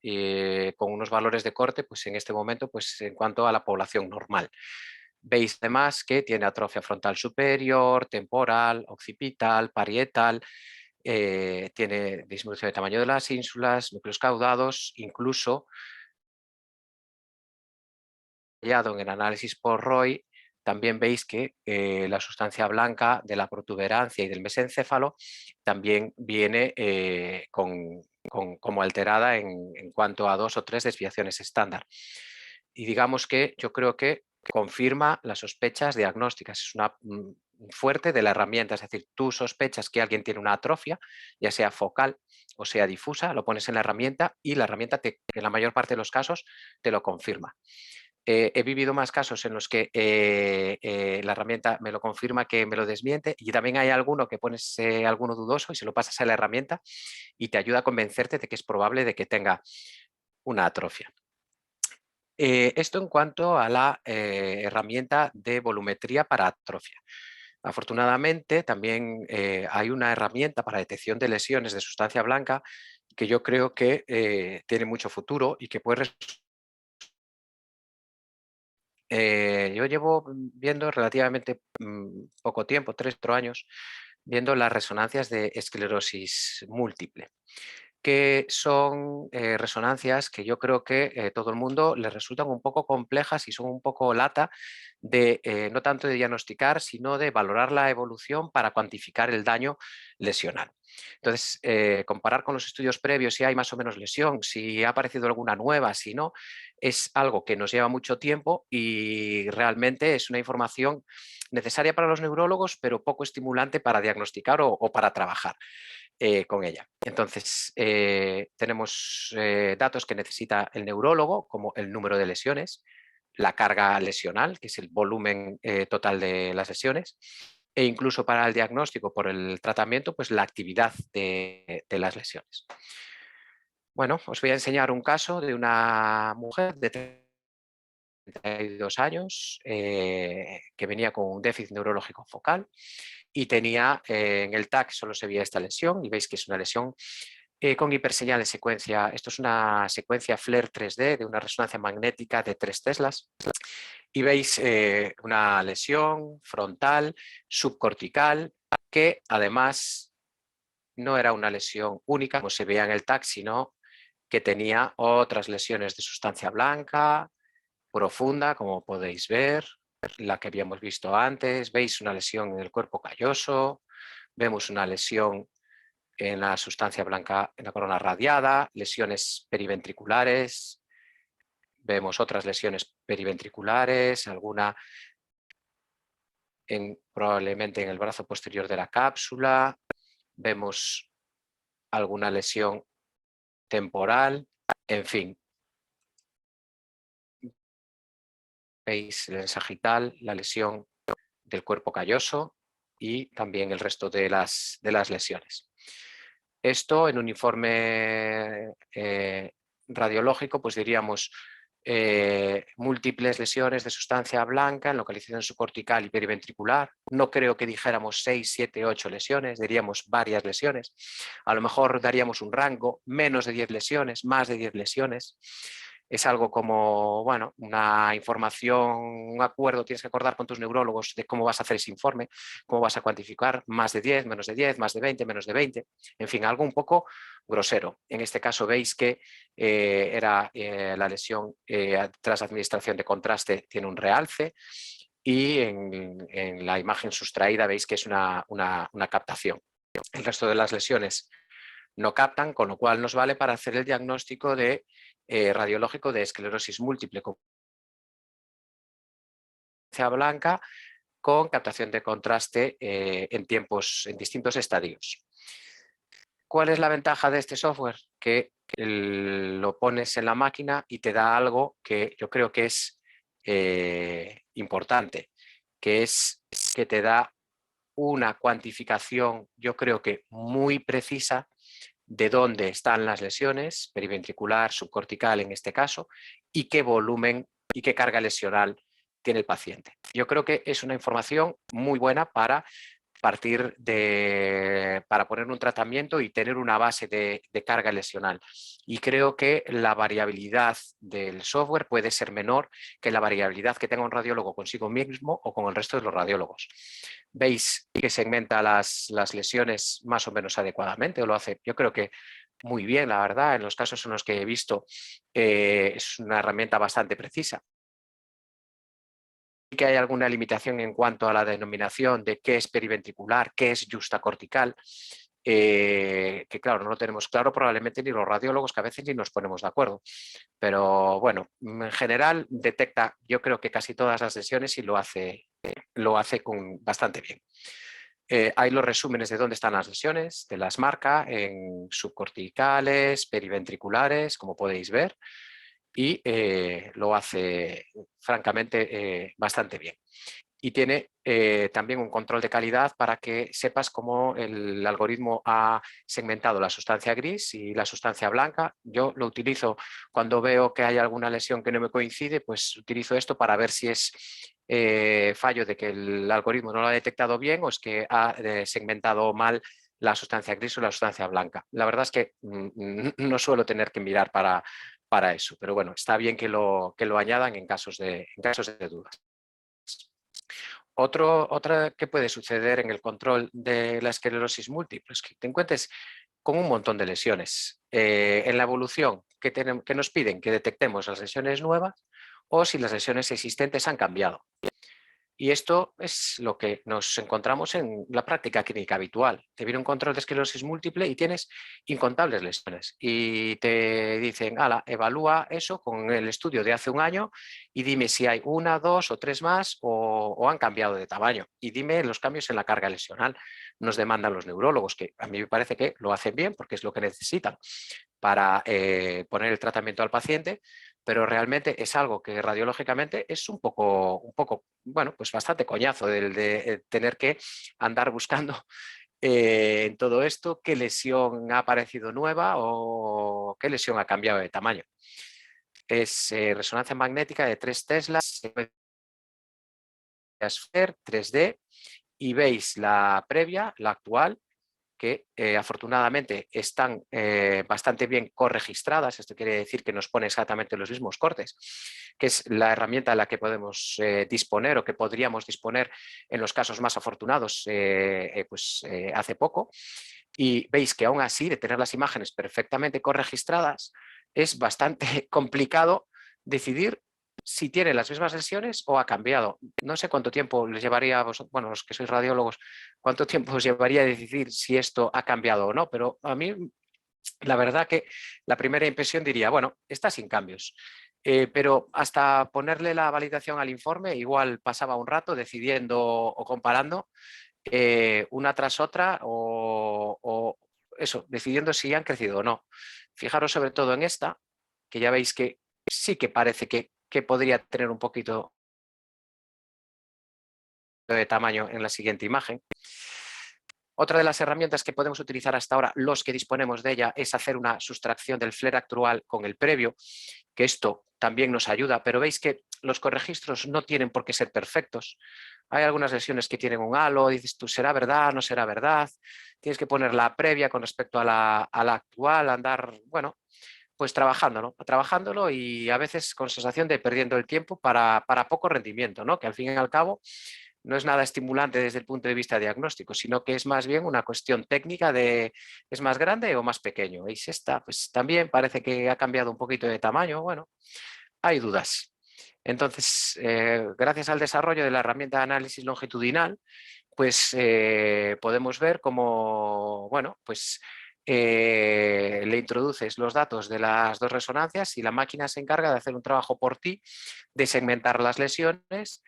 con unos valores de corte, pues en este momento, pues en cuanto a la población normal. Veis además que tiene atrofia frontal superior, temporal, occipital, parietal, tiene disminución de tamaño de las ínsulas, núcleos caudados, incluso hallado en el análisis por Roy, también veis que la sustancia blanca de la protuberancia y del mesencéfalo también viene como alterada en cuanto a 2 o 3 desviaciones estándar. Y digamos que yo creo que confirma las sospechas diagnósticas. Es una fuerte de la herramienta, es decir, tú sospechas que alguien tiene una atrofia, ya sea focal o sea difusa, lo pones en la herramienta y la herramienta en la mayor parte de los casos te lo confirma. He vivido más casos en los que la herramienta me lo confirma que me lo desmiente, y también hay alguno que pones alguno dudoso y se lo pasas a la herramienta y te ayuda a convencerte de que es probable de que tenga una atrofia. Esto en cuanto a la herramienta de volumetría para atrofia. Afortunadamente también hay una herramienta para detección de lesiones de sustancia blanca que yo creo que tiene mucho futuro y que puede yo llevo viendo relativamente poco tiempo, 3 o 4 años, viendo las resonancias de esclerosis múltiple, que son resonancias que yo creo que todo el mundo les resultan un poco complejas y son un poco lata de no tanto de diagnosticar, sino de valorar la evolución para cuantificar el daño lesional. Entonces, comparar con los estudios previos si hay más o menos lesión, si ha aparecido alguna nueva, si no, es algo que nos lleva mucho tiempo y realmente es una información necesaria para los neurólogos, pero poco estimulante para diagnosticar o para trabajar. con ella. Entonces, tenemos datos que necesita el neurólogo, como el número de lesiones, la carga lesional, que es el volumen total de las lesiones, e incluso para el diagnóstico por el tratamiento, pues la actividad de las lesiones. Bueno, os voy a enseñar un caso de una mujer de 32 años que venía con un déficit neurológico focal y tenía en el TAC solo se veía esta lesión y veis que es una lesión con hiperseñal de secuencia. Esto es una secuencia FLAIR 3D de una resonancia magnética de 3 teslas y veis una lesión frontal, subcortical, que además no era una lesión única como se veía en el TAC, sino que tenía otras lesiones de sustancia blanca, profunda, como podéis ver, la que habíamos visto antes. Veis una lesión en el cuerpo calloso, vemos una lesión en la sustancia blanca en la corona radiada, lesiones periventriculares, vemos otras lesiones periventriculares, alguna probablemente en el brazo posterior de la cápsula, vemos alguna lesión temporal, en fin. Veis el sagital, la lesión del cuerpo calloso y también el resto de las lesiones. Esto en un informe radiológico, pues diríamos múltiples lesiones de sustancia blanca en localización subcortical y periventricular. No creo que dijéramos 6, 7, 8 lesiones, diríamos varias lesiones. A lo mejor daríamos un rango, menos de 10 lesiones, más de 10 lesiones. Es algo como, bueno, una información, un acuerdo, tienes que acordar con tus neurólogos de cómo vas a hacer ese informe, cómo vas a cuantificar más de 10, menos de 10, más de 20, menos de 20, en fin, algo un poco grosero. En este caso veis que era la lesión tras administración de contraste tiene un realce y en la imagen sustraída veis que es una captación. El resto de las lesiones no captan, con lo cual nos vale para hacer el diagnóstico de radiológico de esclerosis múltiple con blanca con captación de contraste en distintos estadios. ¿Cuál es la ventaja de este software? Que lo pones en la máquina y te da algo que yo creo que es importante, que es que te da una cuantificación, yo creo que muy precisa, de dónde están las lesiones, periventricular, subcortical en este caso, y qué volumen y qué carga lesional tiene el paciente. Yo creo que es una información muy buena para para poner un tratamiento y tener una base de carga lesional. Y creo que la variabilidad del software puede ser menor que la variabilidad que tenga un radiólogo consigo mismo o con el resto de los radiólogos. Veis que segmenta las lesiones más o menos adecuadamente, o lo hace, yo creo que muy bien, la verdad, en los casos en los que he visto es una herramienta bastante precisa. Que hay alguna limitación en cuanto a la denominación de qué es periventricular, qué es justacortical, que claro, no lo tenemos claro probablemente ni los radiólogos, que a veces ni nos ponemos de acuerdo. Pero bueno, en general detecta, yo creo que casi todas las lesiones y lo hace bastante bien. Hay los resúmenes de dónde están las lesiones, te las marca en subcorticales, periventriculares, como podéis ver, y lo hace francamente bastante bien. Y tiene también un control de calidad para que sepas cómo el algoritmo ha segmentado la sustancia gris y la sustancia blanca. Yo lo utilizo cuando veo que hay alguna lesión que no me coincide, pues utilizo esto para ver si es fallo de que el algoritmo no lo ha detectado bien o es que ha segmentado mal la sustancia gris o la sustancia blanca. La verdad es que no suelo tener que mirar para eso, pero bueno, está bien que lo añadan en casos de dudas. Otra que puede suceder en el control de la esclerosis múltiple es que te encuentres con un montón de lesiones. En la evolución, que nos piden que detectemos las lesiones nuevas o si las lesiones existentes han cambiado. Y esto es lo que nos encontramos en la práctica clínica habitual. Te viene un control de esclerosis múltiple y tienes incontables lesiones. Y te dicen, ala, evalúa eso con el estudio de hace un año y dime si hay 1, 2 o 3 más o han cambiado de tamaño. Y dime los cambios en la carga lesional. Nos demandan los neurólogos, que a mí me parece que lo hacen bien porque es lo que necesitan para poner el tratamiento al paciente, pero realmente es algo que radiológicamente es un poco bueno, pues bastante coñazo de tener que andar buscando en todo esto qué lesión ha aparecido nueva o qué lesión ha cambiado de tamaño. Es resonancia magnética de 3 Teslas, 3D, y veis la previa, la actual, que afortunadamente están bastante bien corregistradas. Esto quiere decir que nos pone exactamente los mismos cortes, que es la herramienta en la que podemos disponer o que podríamos disponer en los casos más afortunados hace poco. Y veis que aún así, de tener las imágenes perfectamente corregistradas, es bastante complicado decidir si tiene las mismas lesiones o ha cambiado. No sé cuánto tiempo les llevaría a vosotros, bueno, los que sois radiólogos, cuánto tiempo os llevaría a decidir si esto ha cambiado o no, pero a mí la verdad que la primera impresión diría, bueno, está sin cambios. Pero hasta ponerle la validación al informe, igual pasaba un rato decidiendo o comparando una tras otra o eso, decidiendo si han crecido o no. Fijaros sobre todo en esta, que ya veis que sí que parece que podría tener un poquito de tamaño en la siguiente imagen. Otra de las herramientas que podemos utilizar hasta ahora, los que disponemos de ella, es hacer una sustracción del flare actual con el previo, que esto también nos ayuda, pero veis que los corregistros no tienen por qué ser perfectos. Hay algunas lesiones que tienen un halo, dices tú, ¿será verdad? ¿No será verdad? Tienes que poner la previa con respecto a la actual, andar, bueno, pues trabajándolo y a veces con sensación de perdiendo el tiempo para poco rendimiento, ¿no? Que al fin y al cabo no es nada estimulante desde el punto de vista diagnóstico, sino que es más bien una cuestión técnica de ¿es más grande o más pequeño? ¿Veis esta? Pues también parece que ha cambiado un poquito de tamaño. Bueno, hay dudas. Entonces, gracias al desarrollo de la herramienta de análisis longitudinal, pues podemos ver cómo, bueno, pues le introduces los datos de las dos resonancias y la máquina se encarga de hacer un trabajo por ti, de segmentar las lesiones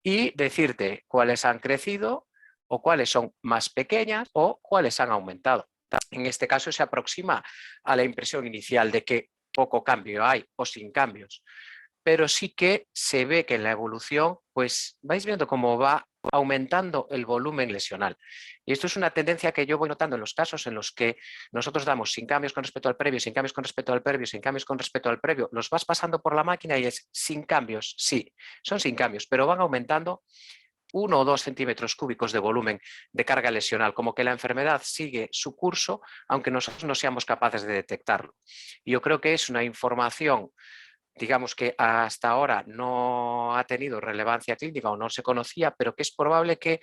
y decirte cuáles han crecido o cuáles son más pequeñas o cuáles han aumentado. En este caso se aproxima a la impresión inicial de que poco cambio hay o sin cambios, pero sí que se ve que en la evolución, pues vais viendo cómo va aumentando el volumen lesional. Y esto es una tendencia que yo voy notando en los casos en los que nosotros damos sin cambios con respecto al previo, sin cambios con respecto al previo, sin cambios con respecto al previo, los vas pasando por la máquina y es sin cambios, sí, son sin cambios, pero van aumentando 1 o 2 centímetros cúbicos de volumen de carga lesional, como que la enfermedad sigue su curso, aunque nosotros no seamos capaces de detectarlo. Y yo creo que es una información, digamos que hasta ahora no ha tenido relevancia clínica o no se conocía, pero que es probable que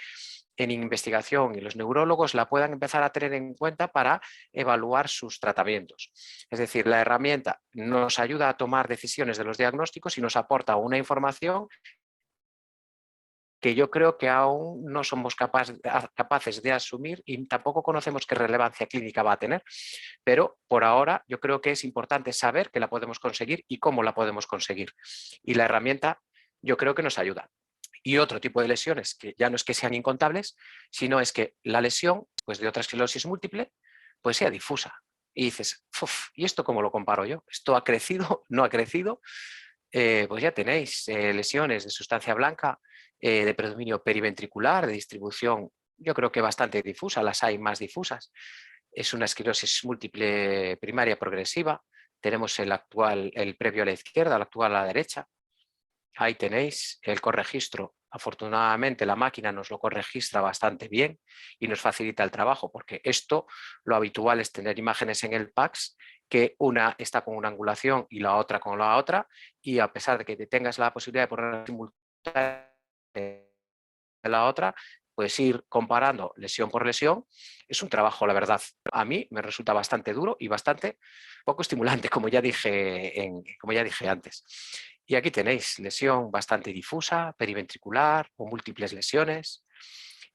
en investigación y los neurólogos la puedan empezar a tener en cuenta para evaluar sus tratamientos. Es decir, la herramienta nos ayuda a tomar decisiones de los diagnósticos y nos aporta una información que yo creo que aún no somos capaces de asumir y tampoco conocemos qué relevancia clínica va a tener, pero por ahora yo creo que es importante saber que la podemos conseguir y cómo la podemos conseguir. Y la herramienta yo creo que nos ayuda. Y otro tipo de lesiones que ya no es que sean incontables, sino es que la lesión pues de otra esclerosis múltiple pues sea difusa. Y dices, ¿y esto cómo lo comparo yo? ¿Esto ha crecido? ¿No ha crecido? Pues ya tenéis lesiones de sustancia blanca, de predominio periventricular, de distribución, yo creo que bastante difusa, las hay más difusas. Es una esclerosis múltiple primaria progresiva. Tenemos el previo a la izquierda, el actual a la derecha. Ahí tenéis el corregistro. Afortunadamente la máquina nos lo corregistra bastante bien y nos facilita el trabajo, porque esto lo habitual es tener imágenes en el PACS que una está con una angulación y la otra con la otra, y a pesar de que tengas la posibilidad de poner simultánea la otra, puedes ir comparando lesión por lesión. Es un trabajo, la verdad, a mí me resulta bastante duro y bastante poco estimulante, como ya dije antes. Y aquí tenéis lesión bastante difusa, periventricular o múltiples lesiones.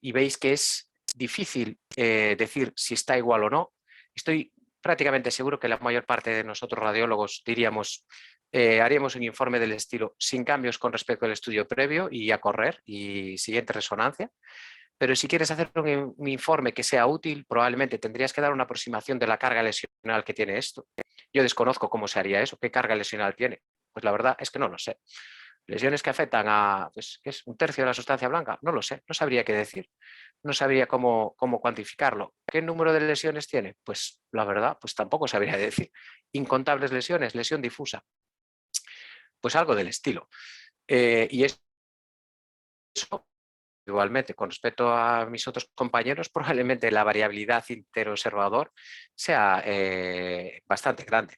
Y veis que es difícil decir si está igual o no. Estoy prácticamente seguro que la mayor parte de nosotros radiólogos diríamos, haríamos un informe del estilo sin cambios con respecto al estudio previo y a correr y siguiente resonancia. Pero si quieres hacer un informe que sea útil, probablemente tendrías que dar una aproximación de la carga lesional que tiene esto. Yo desconozco cómo se haría eso, qué carga lesional tiene. Pues la verdad es que no lo sé. Lesiones que afectan a, pues, ¿qué es? 1/3 de la sustancia blanca, no lo sé, no sabría qué decir, no sabría cómo cuantificarlo. ¿Qué número de lesiones tiene? Pues la verdad, pues tampoco sabría decir. Incontables lesiones, lesión difusa, pues algo del estilo. Y eso, igualmente, con respecto a mis otros compañeros, probablemente la variabilidad interobservador sea bastante grande.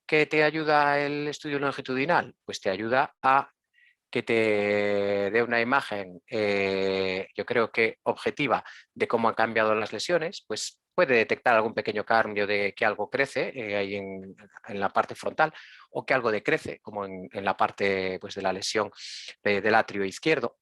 ¿Qué te ayuda el estudio longitudinal? Pues te ayuda a que te dé una imagen, yo creo que objetiva, de cómo han cambiado las lesiones, pues puede detectar algún pequeño cambio de que algo crece ahí en la parte frontal o que algo decrece, como en la parte pues, de la lesión del atrio izquierdo.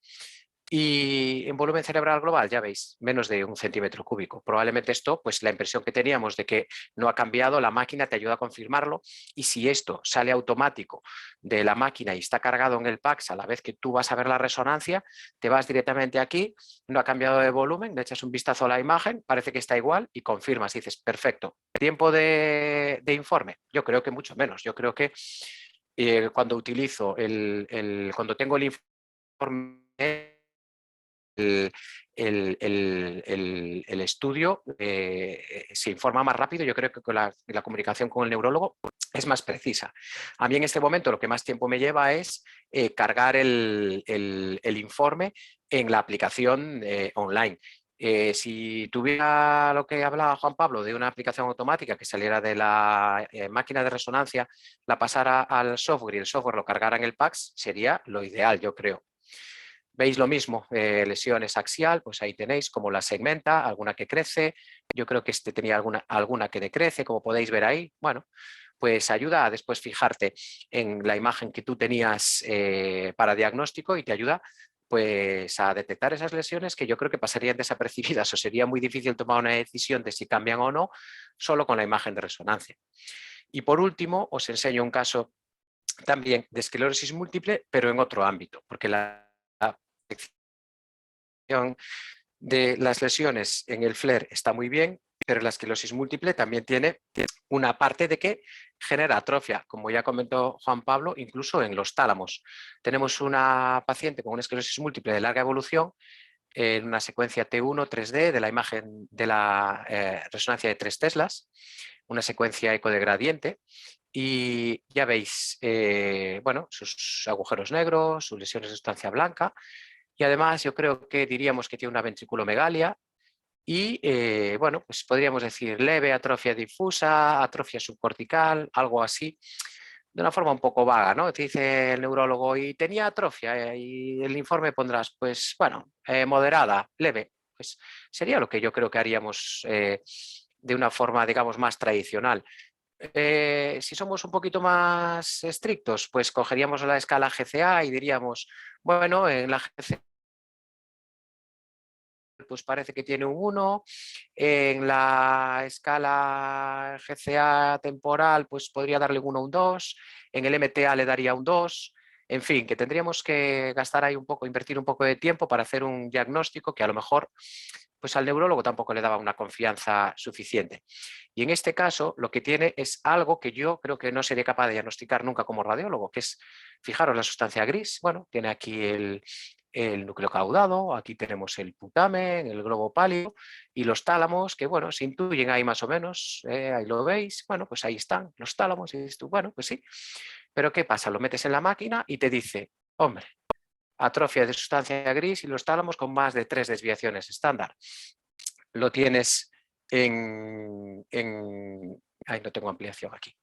Y en volumen cerebral global, ya veis, menos de 1 centímetro cúbico. Probablemente esto, pues la impresión que teníamos de que no ha cambiado, la máquina te ayuda a confirmarlo. Y si esto sale automático de la máquina y está cargado en el PACS a la vez que tú vas a ver la resonancia, te vas directamente aquí, no ha cambiado de volumen, le echas un vistazo a la imagen, parece que está igual y confirmas y dices, perfecto. ¿Tiempo de informe? Yo creo que mucho menos. Yo creo que cuando utilizo cuando tengo el informe, el estudio se informa más rápido. Yo creo que la comunicación con el neurólogo es más precisa. A mí en este momento lo que más tiempo me lleva es cargar el informe en la aplicación online. Si tuviera lo que hablaba Juan Pablo de una aplicación automática que saliera de la máquina de resonancia, la pasara al software y el software lo cargara en el PACS, sería lo ideal, yo creo. Veis lo mismo, lesiones axial, pues ahí tenéis como la segmenta, alguna que crece, yo creo que este tenía alguna que decrece, como podéis ver ahí. Bueno, pues ayuda a después fijarte en la imagen que tú tenías para diagnóstico y te ayuda pues a detectar esas lesiones que yo creo que pasarían desapercibidas o sería muy difícil tomar una decisión de si cambian o no solo con la imagen de resonancia. Y por último, os enseño un caso también de esclerosis múltiple, pero en otro ámbito, porque la de las lesiones en el FLAIR está muy bien, pero la esclerosis múltiple también tiene una parte de que genera atrofia, como ya comentó Juan Pablo, incluso en los tálamos. Tenemos una paciente con una esclerosis múltiple de larga evolución en una secuencia T1 3D de la imagen de la resonancia de 3 teslas, una secuencia eco de gradiente, y ya veis bueno, sus agujeros negros, sus lesiones de sustancia blanca. Y además yo creo que diríamos que tiene una ventriculomegalia y, bueno, pues podríamos decir leve atrofia difusa, atrofia subcortical, algo así, de una forma un poco vaga, ¿no? Te dice el neurólogo, y tenía atrofia, y el informe pondrás, pues, bueno, moderada, leve. Pues sería lo que yo creo que haríamos de una forma, digamos, más tradicional. Si somos un poquito más estrictos, pues cogeríamos la escala GCA y diríamos, bueno, en la GCA pues parece que tiene un 1, en la escala GCA temporal pues podría darle un 1 o un 2, en el MTA le daría un 2, en fin, que tendríamos que gastar ahí un poco, invertir un poco de tiempo para hacer un diagnóstico que a lo mejor pues al neurólogo tampoco le daba una confianza suficiente. Y en este caso lo que tiene es algo que yo creo que no sería capaz de diagnosticar nunca como radiólogo, que es, fijaros, la sustancia gris. Bueno, tiene aquí el núcleo caudado, aquí tenemos el putamen, el globo pálido y los tálamos que, bueno, se intuyen ahí más o menos, ahí lo veis, bueno, pues ahí están los tálamos y dices tú, bueno, pues sí, pero ¿qué pasa? Lo metes en la máquina y te dice, hombre, atrofia de sustancia gris y los tálamos con más de 3 desviaciones estándar. Lo tienes ahí no tengo ampliación aquí.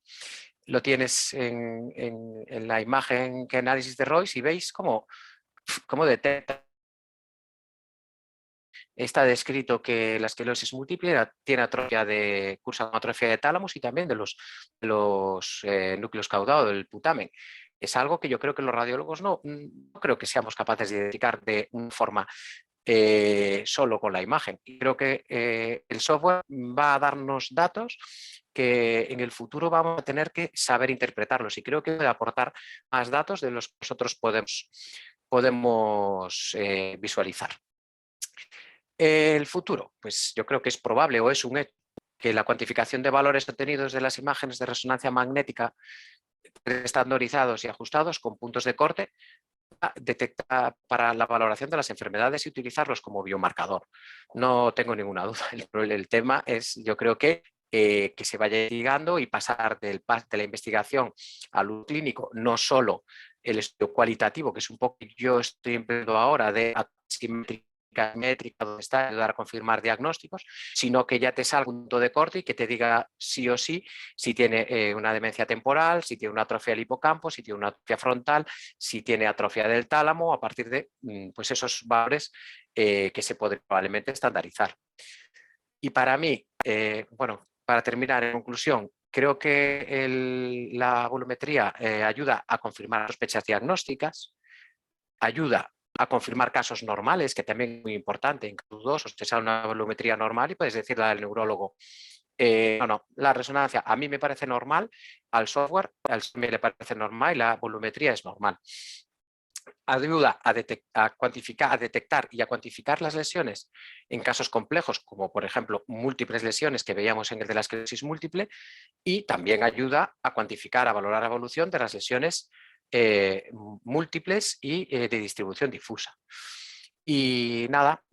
Lo tienes en la imagen que análisis de Royce y veis cómo detecta. Está descrito que la esclerosis múltiple tiene atrofia cursa con atrofia de tálamos y también de los núcleos caudados, del putamen. es algo que yo creo que los radiólogos no creo que seamos capaces de identificar de una forma solo con la imagen. Y creo que el software va a darnos datos que en el futuro vamos a tener que saber interpretarlos, y creo que puede aportar más datos de los que nosotros podemos visualizar. El futuro, pues yo creo que es probable o es un hecho que la cuantificación de valores obtenidos de las imágenes de resonancia magnética estandarizados y ajustados con puntos de corte detecta para la valoración de las enfermedades y utilizarlos como biomarcador. No tengo ninguna duda. El tema es, yo creo que se vaya investigando y pasar de la investigación al uso clínico, no solo el estudio cualitativo, que es un poco que yo estoy empleando ahora de métrica, donde está, ayudar a confirmar diagnósticos, sino que ya te salga un punto de corte y que te diga sí o sí si tiene una demencia temporal, si tiene una atrofia del hipocampo, si tiene una atrofia frontal, si tiene atrofia del tálamo, a partir de pues esos valores que se pueden probablemente estandarizar. Y para mí, bueno, para terminar, en conclusión, creo que la volumetría ayuda a confirmar sospechas diagnósticas, ayuda a confirmar casos normales, que también es muy importante. En casos dudosos te sale una volumetría normal y puedes decirle al neurólogo, no, la resonancia a mí me parece normal, al software me le parece normal y la volumetría es normal. Ayuda a cuantificar, a detectar y a cuantificar las lesiones en casos complejos, como por ejemplo múltiples lesiones que veíamos en el de la esclerosis múltiple, y también ayuda a cuantificar, a valorar la evolución de las lesiones múltiples y de distribución difusa. Y nada,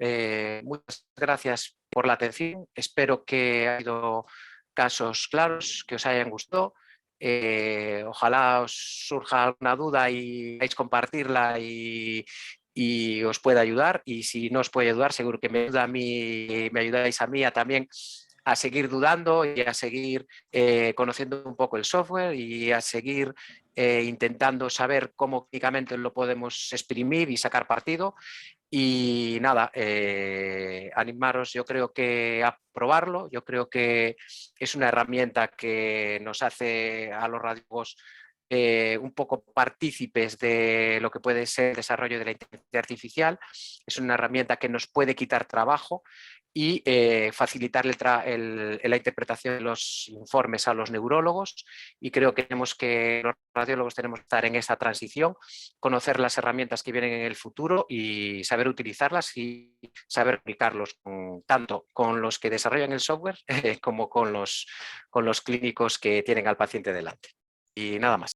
muchas gracias por la atención. Espero que haya habido casos claros, que os hayan gustado. Ojalá os surja alguna duda y queráis compartirla y os pueda ayudar. Y si no os puede ayudar, seguro que me ayuda a mí, me ayudáis a mí también a seguir dudando y a seguir conociendo un poco el software y a seguir intentando saber cómo clínicamente lo podemos exprimir y sacar partido. Y nada, animaros, yo creo que a probarlo. Yo creo que es una herramienta que nos hace a los radiólogos un poco partícipes de lo que puede ser el desarrollo de la inteligencia artificial. Es una herramienta que nos puede quitar trabajo y facilitar la interpretación de los informes a los neurólogos, y creo que los radiólogos tenemos que estar en esa transición, conocer las herramientas que vienen en el futuro y saber utilizarlas y saber aplicarlos tanto con los que desarrollan el software como con los clínicos que tienen al paciente delante. Y nada más.